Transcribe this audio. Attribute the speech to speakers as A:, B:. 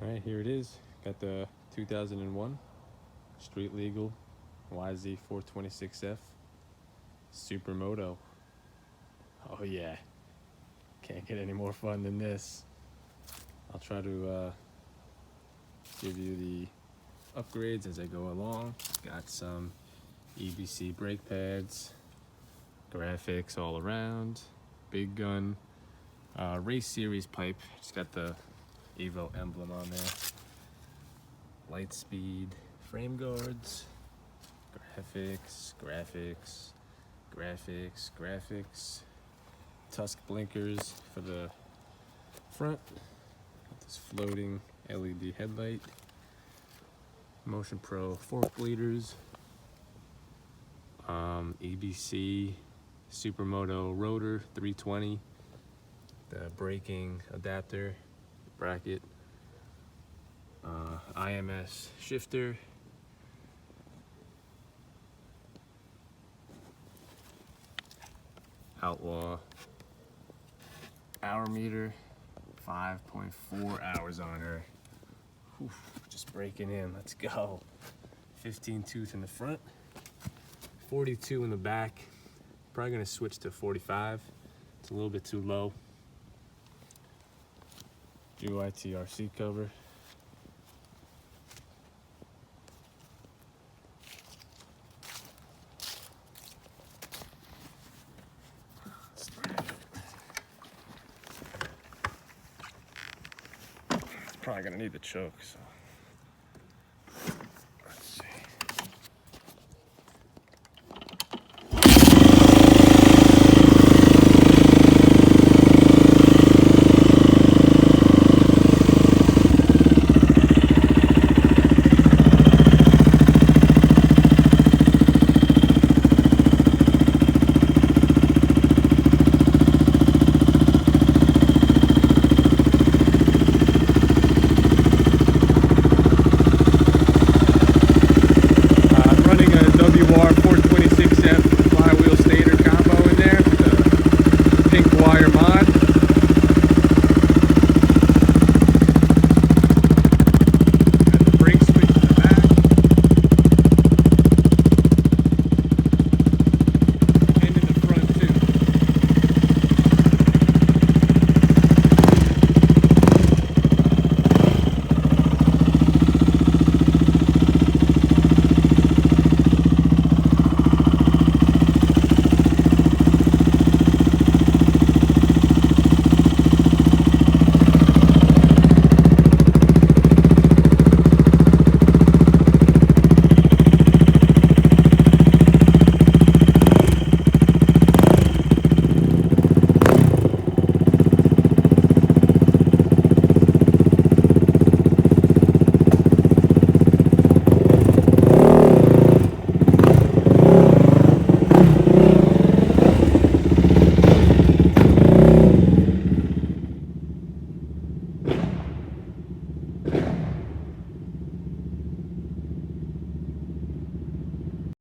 A: Alright, here it is. Got the 2001 street legal Yz426f Supermoto. Oh yeah, can't get any more fun than this. I'll try to give you the upgrades as I go along. Got some EBC brake pads, graphics all around, big gun, race series pipe. Just got the Evo emblem on there. Light speed frame guards, graphics, tusk blinkers for the front. Got this floating LED headlight, Motion Pro fork bleeders, EBC Supermoto rotor 320, the braking adapter bracket, IMS shifter, Outlaw hour meter, 5.4 hours on her. Oof, just breaking in, let's go. 15 tooth in the front, 42 in the back. Probably gonna switch to 45. It's a little bit too low. UITR seat cover. Probably gonna need the choke, so